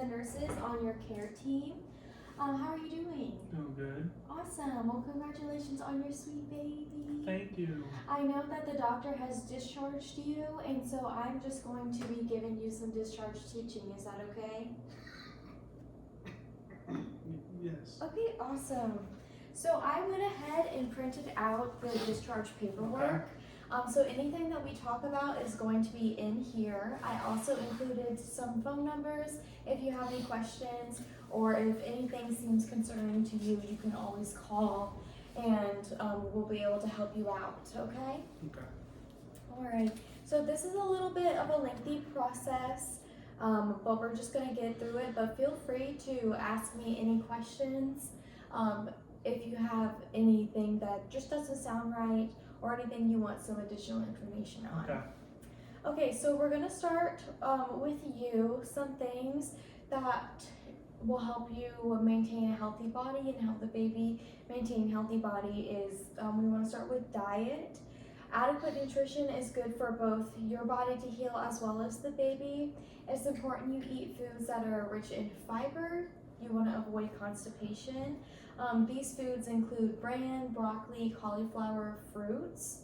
nurses on your care team. How are you doing? Doing good. Awesome. Well, congratulations on your sweet baby. Thank you. I know that the doctor has discharged you, and so I'm just going to be giving you some discharge teaching. Is that okay? Yes. Okay, awesome. So I went ahead and printed out the discharge paperwork. So anything that we talk about is going to be in here. I also included some phone numbers. If you have any questions or if anything seems concerning to you, you can always call and we'll be able to help you out, okay? Okay. All right, so this is a little bit of a lengthy process, but we're just gonna get through it, but feel free to ask me any questions. If you have anything that just doesn't sound right or anything you want some additional information on. Okay. Okay, so we're gonna start with you, some things that will help you maintain a healthy body and help the baby maintain a healthy body is, we wanna start with diet. Adequate nutrition is good for both your body to heal as well as the baby. It's important you eat foods that are rich in fiber. You wanna avoid constipation. These foods include bran, broccoli, cauliflower, fruits.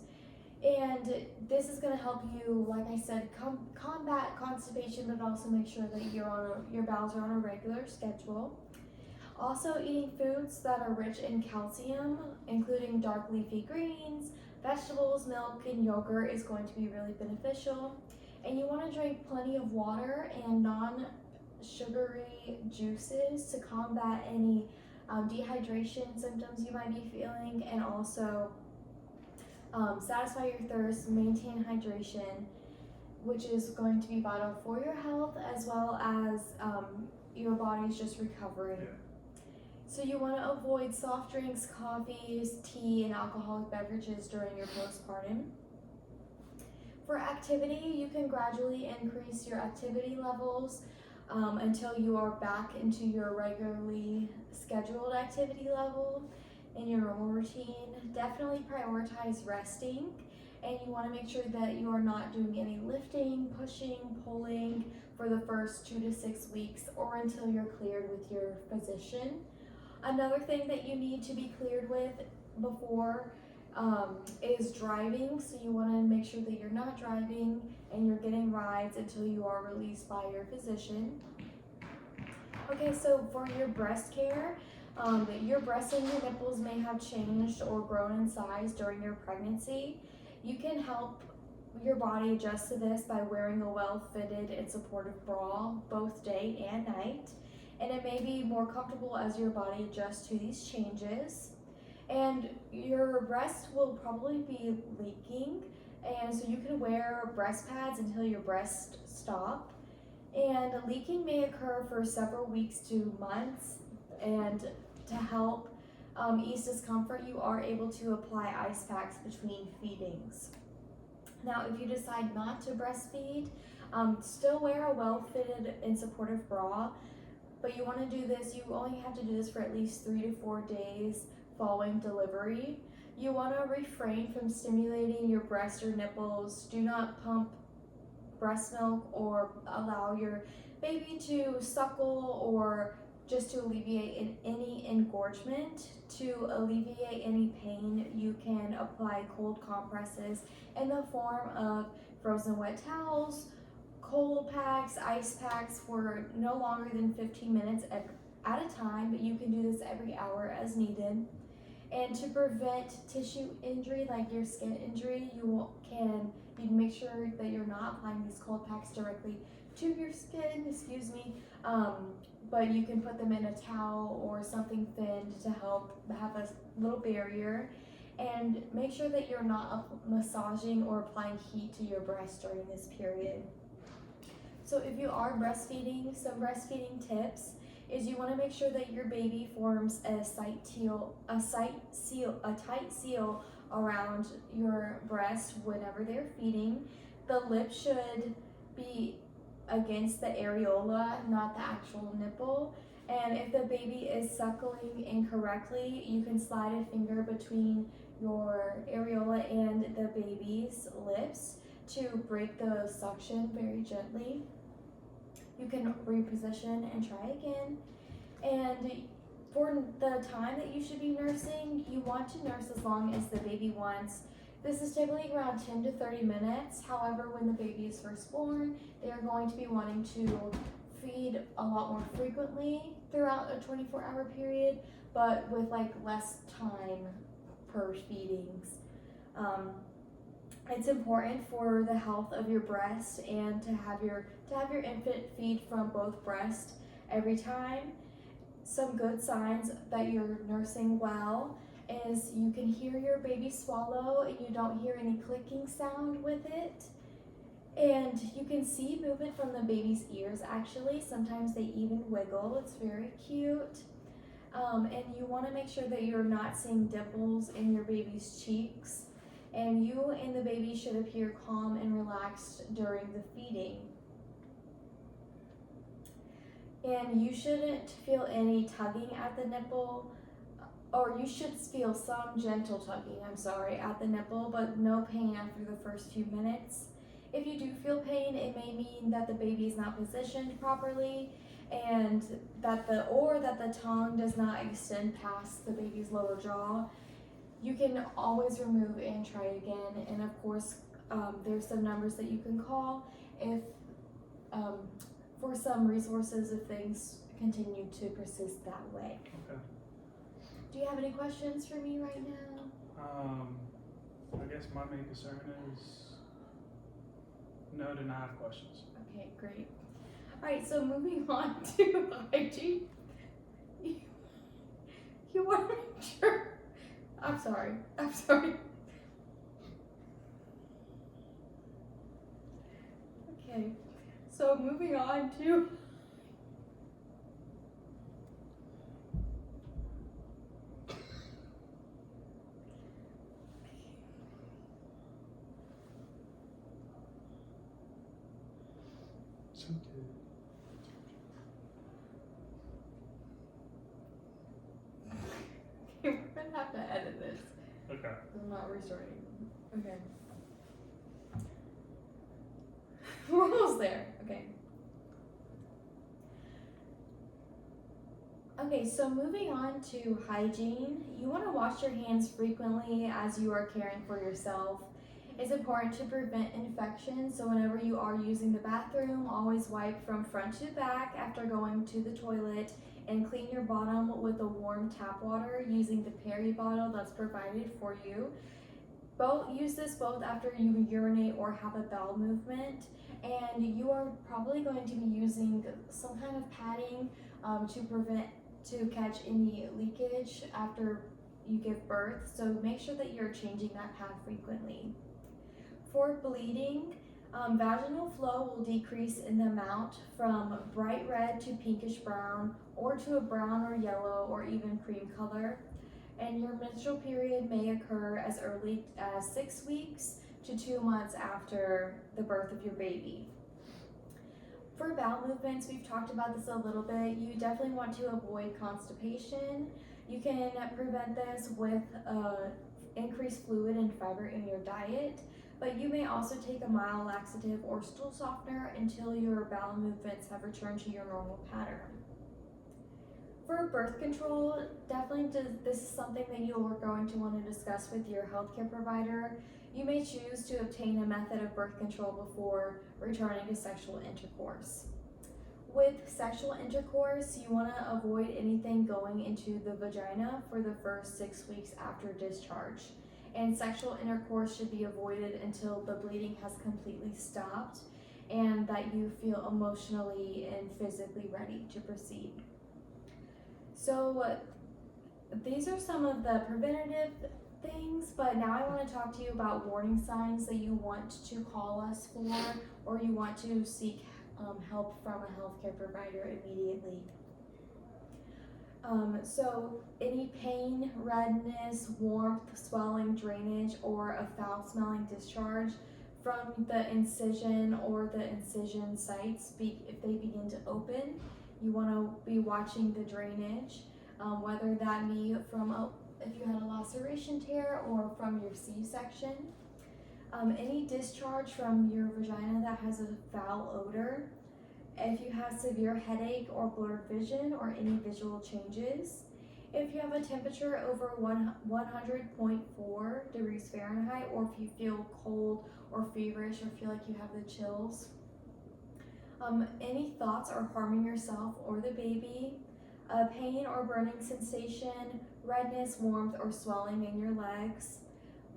And this is going to help you, like I said, combat constipation, but also make sure that your bowels are on a regular schedule. Also, eating foods that are rich in calcium, including dark leafy greens, vegetables, milk, and yogurt is going to be really beneficial. And you want to drink plenty of water and non-sugary juices to combat any dehydration symptoms you might be feeling, and also satisfy your thirst, maintain hydration, which is going to be vital for your health as well as your body's just recovering. Yeah. So you want to avoid soft drinks, coffees, tea, and alcoholic beverages during your postpartum. For activity, you can gradually increase your activity levels until you are back into your regularly scheduled activity level in your normal routine. Definitely prioritize resting, and you want to make sure that you are not doing any lifting, pushing, pulling for the first 2 to 6 weeks or until you're cleared with your physician. Another thing that you need to be cleared with before is driving, so you want to make sure that you're not driving and you're getting rides until you are released by your physician. Okay, so for your breast care, your breasts and your nipples may have changed or grown in size during your pregnancy. You can help your body adjust to this by wearing a well-fitted and supportive bra both day and night, and it may be more comfortable as your body adjusts to these changes. And your breast will probably be leaking, and so you can wear breast pads until your breasts stop. And leaking may occur for several weeks to months, and to help ease discomfort, you are able to apply ice packs between feedings. Now, if you decide not to breastfeed, still wear a well-fitted and supportive bra, but you want to do this, you only have to do this for at least 3 to 4 days following delivery. You want to refrain from stimulating your breast or nipples. Do not pump breast milk or allow your baby to suckle or just to alleviate any engorgement. To alleviate any pain, you can apply cold compresses in the form of frozen wet towels, cold packs, ice packs for no longer than 15 minutes at a time, but you can do this every hour as needed. And to prevent tissue injury like your skin injury, you make sure that you're not applying these cold packs directly to your skin, but you can put them in a towel or something thin to help have a little barrier. And make sure that you're not massaging or applying heat to your breast during this period. So if you are breastfeeding, some breastfeeding tips is you want to make sure that your baby forms a tight seal around your breast whenever they're feeding. The lip should be against the areola, not the actual nipple. And if the baby is suckling incorrectly, you can slide a finger between your areola and the baby's lips to break the suction very gently. you can reposition and try again. And for the time that you should be nursing, you want to nurse as long as the baby wants. This is typically around 10 to 30 minutes. However, when the baby is first born, they are going to be wanting to feed a lot more frequently throughout a 24-hour period, but with like less time per feedings. It's important for the health of your breast and to have your infant feed from both breasts every time. Some good signs that you're nursing well is you can hear your baby swallow and you don't hear any clicking sound with it. And you can see movement from the baby's ears actually. Sometimes they even wiggle. It's very cute. And you want to make sure that you're not seeing dimples in your baby's cheeks. And you and the baby should appear calm and relaxed during the feeding. And you shouldn't feel any tugging at the nipple, or you should feel some gentle tugging, at the nipple, but no pain after the first few minutes. If you do feel pain, it may mean that the baby is not positioned properly and that the tongue does not extend past the baby's lower jaw. You can always remove and try again, and of course, there's some numbers that you can call if for some resources if things continue to persist that way. Okay. Do you have any questions for me right now? I guess my main concern is no to not have questions. Okay, great. All right, so moving on to hygiene. You want to make sure. I'm sorry. Okay, so moving on to. So good. Okay, we're gonna have to edit this. Okay. I'm not restarting. Okay. We're almost there. Okay. Okay, so moving on to hygiene, you want to wash your hands frequently as you are caring for yourself. It's important to prevent infection, so whenever you are using the bathroom, always wipe from front to back after going to the toilet and clean your bottom with a warm tap water using the Perry bottle that's provided for you. Use this both after you urinate or have a bowel movement, and you are probably going to be using some kind of padding to catch any leakage after you give birth, so make sure that you're changing that pad frequently. For bleeding, vaginal flow will decrease in the amount from bright red to pinkish brown, or to a brown or yellow or even cream color. And your menstrual period may occur as early as 6 weeks to 2 months after the birth of your baby. For bowel movements, we've talked about this a little bit. You definitely want to avoid constipation. You can prevent this with increased fluid and fiber in your diet, but you may also take a mild laxative or stool softener until your bowel movements have returned to your normal pattern. For birth control, this is something that you are going to want to discuss with your healthcare provider. You may choose to obtain a method of birth control before returning to sexual intercourse. With sexual intercourse, you want to avoid anything going into the vagina for the first 6 weeks after discharge. And sexual intercourse should be avoided until the bleeding has completely stopped and that you feel emotionally and physically ready to proceed. So these are some of the preventative things, but now I want to talk to you about warning signs that you want to call us for, or you want to seek help from a healthcare provider immediately. So any pain, redness, warmth, swelling, drainage, or a foul smelling discharge from the incision or the incision sites, if they begin to open, you want to be watching the drainage, whether that be from if you had a laceration tear or from your C-section. Any discharge from your vagina that has a foul odor, if you have severe headache or blurred vision or any visual changes, if you have a temperature over 100.4 degrees Fahrenheit, or if you feel cold or feverish or feel like you have the chills, any thoughts are harming yourself or the baby, pain or burning sensation, redness, warmth, or swelling in your legs,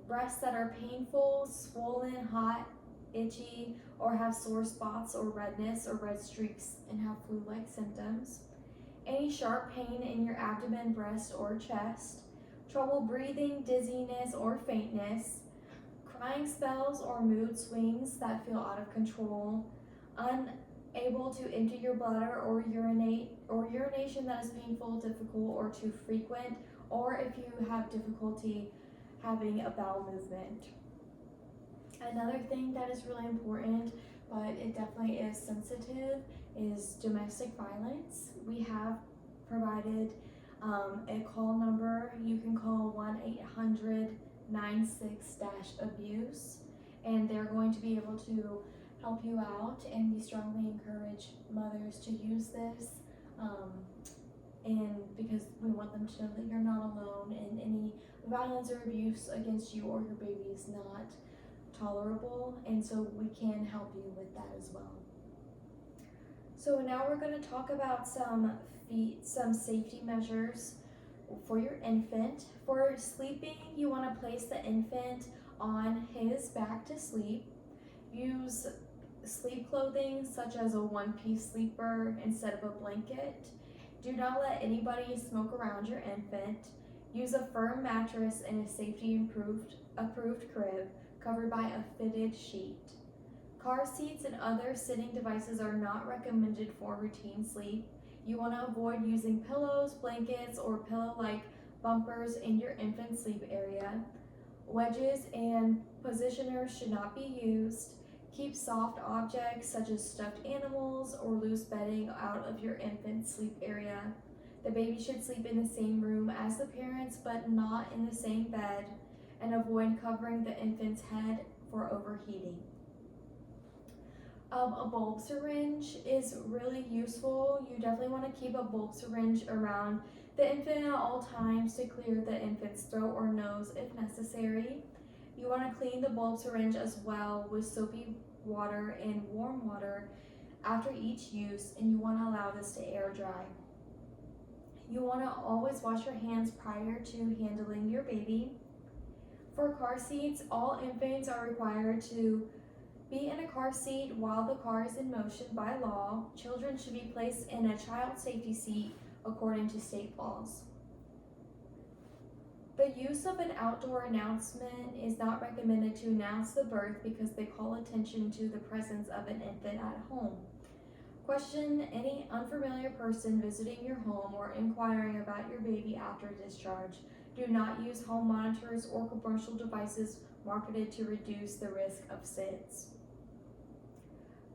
breasts that are painful, swollen, hot, itchy, or have sore spots or redness or red streaks and have flu-like symptoms, any sharp pain in your abdomen, breast, or chest, trouble breathing, dizziness, or faintness, crying spells or mood swings that feel out of control, unable to empty your bladder or urinate, or urination that is painful, difficult, or too frequent, or if you have difficulty having a bowel movement. Another thing that is really important, but it definitely is sensitive, is domestic violence. We have provided a call number. You can call 1-800-96-ABUSE, and they're going to be able to help you out, and we strongly encourage mothers to use this, and because we want them to know that you're not alone, and any violence or abuse against you or your baby is not tolerable, and so we can help you with that as well. So now we're going to talk about some safety measures for your infant. For sleeping, you want to place the infant on his back to sleep. Use sleep clothing such as a one-piece sleeper instead of a blanket. Do not let anybody smoke around your infant. Use a firm mattress in a safety-approved crib covered by a fitted sheet. Car seats and other sitting devices are not recommended for routine sleep. You want to avoid using pillows, blankets, or pillow-like bumpers in your infant sleep area. Wedges and positioners should not be used. Keep soft objects such as stuffed animals or loose bedding out of your infant's sleep area. The baby should sleep in the same room as the parents, but not in the same bed, and avoid covering the infant's head for overheating. A bulb syringe is really useful. You definitely want to keep a bulb syringe around the infant at all times to clear the infant's throat or nose if necessary. You want to clean the bulb syringe as well with soapy water and warm water after each use, and you want to allow this to air dry. You want to always wash your hands prior to handling your baby. For car seats, all infants are required to be in a car seat while the car is in motion by law. Children should be placed in a child safety seat according to state laws. The use of an outdoor announcement is not recommended to announce the birth because they call attention to the presence of an infant at home. Question any unfamiliar person visiting your home or inquiring about your baby after discharge. Do not use home monitors or commercial devices marketed to reduce the risk of SIDS.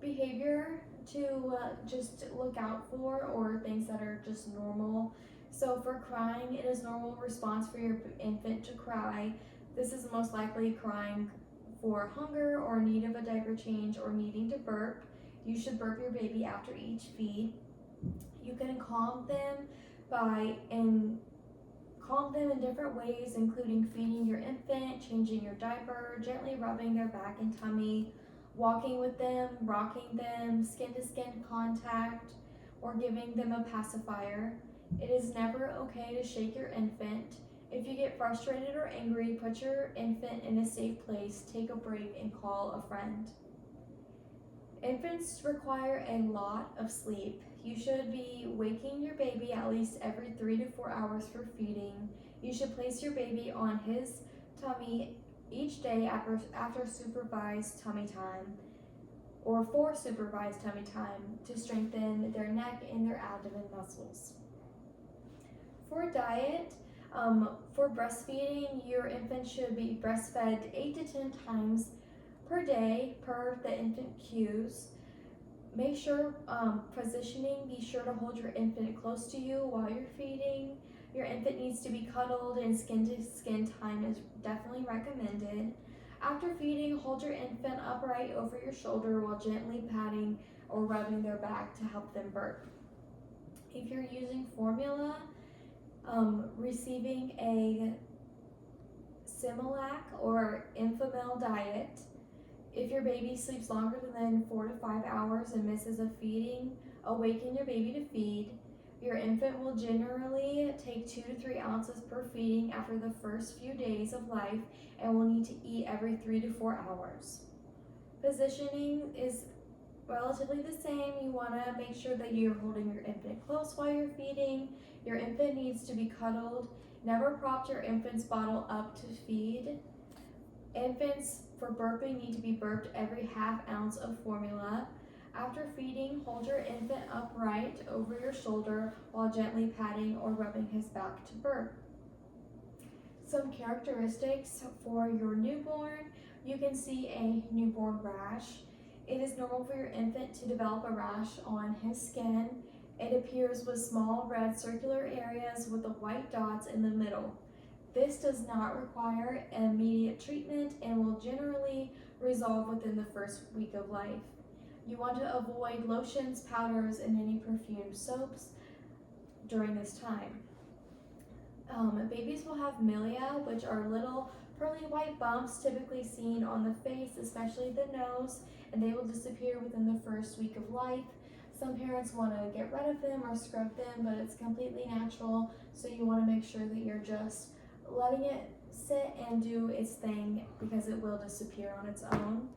Behavior to just look out for, or things that are just normal. So for crying, it is normal response for your infant to cry. This is most likely crying for hunger or need of a diaper change or needing to burp. You should burp your baby after each feed. You can calm them in different ways, including feeding your infant, changing your diaper, gently rubbing their back and tummy, walking with them, rocking them, skin-to-skin contact, or giving them a pacifier. It is never okay to shake your infant. If you get frustrated or angry, put your infant in a safe place, take a break, and call a friend. Infants require a lot of sleep. You should be waking your baby at least every 3 to 4 hours for feeding. You should place your baby on his tummy each day after supervised tummy time, or for supervised tummy time, to strengthen their neck and their abdomen muscles. For diet, for breastfeeding, your infant should be breastfed 8 to 10 times per day per the infant cues. Make sure positioning, be sure to hold your infant close to you while you're feeding. Your infant needs to be cuddled, and skin-to-skin time is definitely recommended. After feeding, hold your infant upright over your shoulder while gently patting or rubbing their back to help them burp. If you're using formula, receiving a Similac or Enfamil diet. If your baby sleeps longer than 4 to 5 hours and misses a feeding, awaken your baby to feed. Your infant will generally take 2 to 3 ounces per feeding after the first few days of life and will need to eat every 3 to 4 hours. Positioning is relatively the same. You want to make sure that you're holding your infant close while you're feeding. Your infant needs to be cuddled. Never prop your infant's bottle up to feed. Infants for burping need to be burped every half ounce of formula. After feeding, hold your infant upright over your shoulder while gently patting or rubbing his back to burp. Some characteristics for your newborn. You can see a newborn rash. It is normal for your infant to develop a rash on his skin. It appears with small red circular areas with the white dots in the middle. This does not require immediate treatment and will generally resolve within the first week of life. You want to avoid lotions, powders, and any perfumed soaps during this time. Babies will have milia, which are little pearly white bumps typically seen on the face, especially the nose, and they will disappear within the first week of life. Some parents want to get rid of them or scrub them, but it's completely natural, so you want to make sure that you're just letting it sit and do its thing because it will disappear on its own.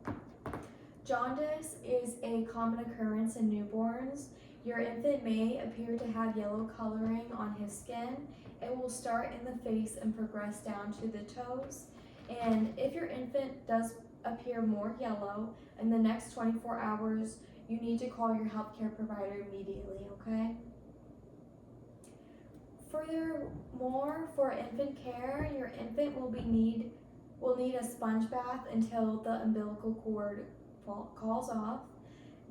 Jaundice is a common occurrence in newborns. Your infant may appear to have yellow coloring on his skin. It will start in the face and progress down to the toes. And if your infant does appear more yellow in the next 24 hours, you need to call your healthcare provider immediately, okay? Furthermore, for infant care, your infant will need a sponge bath until the umbilical cord calls off.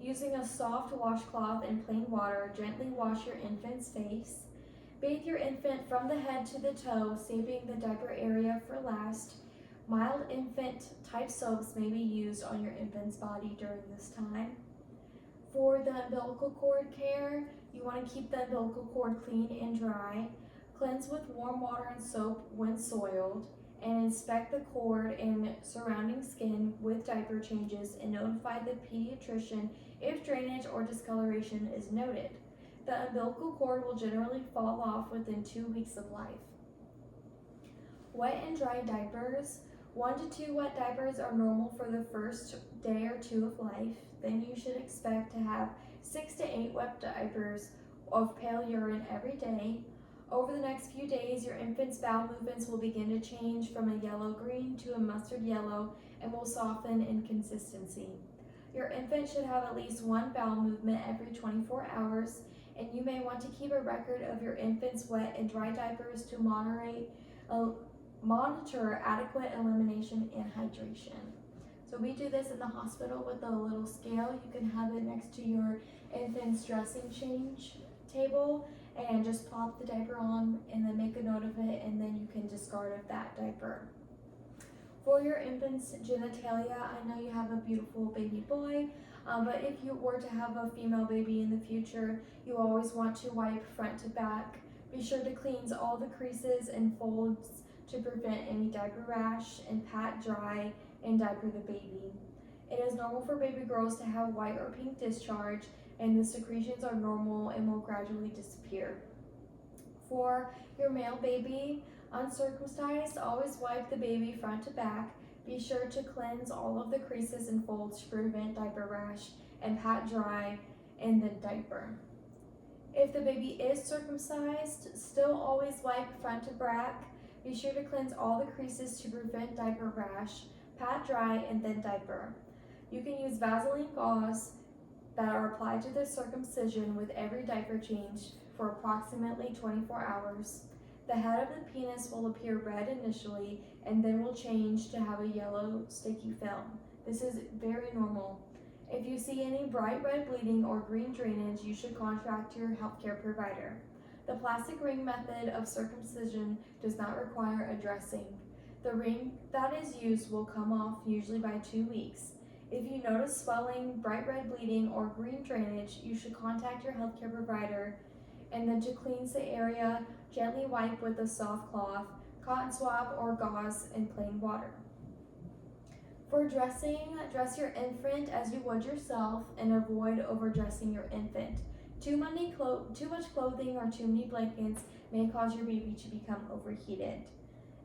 Using a soft washcloth and plain water, gently wash your infant's face. Bathe your infant from the head to the toe, saving the diaper area for last. Mild infant type soaps may be used on your infant's body during this time. For the umbilical cord care, you want to keep the umbilical cord clean and dry. Cleanse with warm water and soap when soiled, and inspect the cord and surrounding skin with diaper changes and notify the pediatrician if drainage or discoloration is noted. The umbilical cord will generally fall off within 2 weeks of life. Wet and dry diapers. 1 to 2 wet diapers are normal for the first day or two of life. Then you should expect to have 6 to 8 wet diapers of pale urine every day. Over the next few days, your infant's bowel movements will begin to change from a yellow-green to a mustard yellow and will soften in consistency. Your infant should have at least 1 bowel movement every 24 hours, and you may want to keep a record of your infant's wet and dry diapers to monitor adequate elimination and hydration. So we do this in the hospital with a little scale. You can have it next to your infant's dressing change table and just plop the diaper on and then make a note of it, and then you can discard of that diaper. For your infant's genitalia, I know you have a beautiful baby boy, but if you were to have a female baby in the future, you always want to wipe front to back. Be sure to cleanse all the creases and folds to prevent any diaper rash, and pat dry and diaper the baby. It is normal for baby girls to have white or pink discharge, and the secretions are normal and will gradually disappear. For your male baby, uncircumcised, always wipe the baby front to back. Be sure to cleanse all of the creases and folds to prevent diaper rash, and pat dry and then diaper. If the baby is circumcised, still always wipe front to back. Be sure to cleanse all the creases to prevent diaper rash, pat dry, and then diaper. You can use Vaseline gauze that are applied to the circumcision with every diaper change for approximately 24 hours. The head of the penis will appear red initially and then will change to have a yellow sticky film. This is very normal. If you see any bright red bleeding or green drainage, you should contact your healthcare provider. The plastic ring method of circumcision does not require a dressing. The ring that is used will come off usually by 2 weeks. If you notice swelling, bright red bleeding, or green drainage, you should contact your healthcare provider. And then to cleanse the area, gently wipe with a soft cloth, cotton swab, or gauze in plain water. For dressing, dress your infant as you would yourself and avoid overdressing your infant. Too much clothing or too many blankets may cause your baby to become overheated.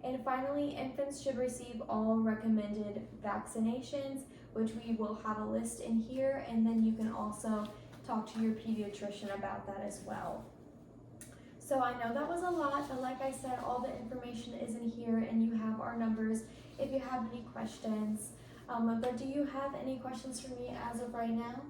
And finally, infants should receive all recommended vaccinations, which we will have a list in here, and then you can also talk to your pediatrician about that as well. So I know that was a lot, but like I said, all the information is in here, and you have our numbers if you have any questions. But do you have any questions for me as of right now?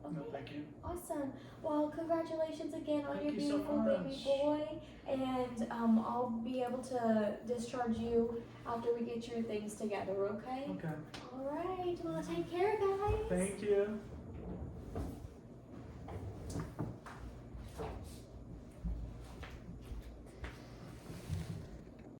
Okay. No, thank you. Awesome. Well, congratulations again on Thank your you so beautiful baby much. boy, and I'll be able to discharge you after we get your things together. Okay. Okay. All right. Well, take care, guys. Thank you.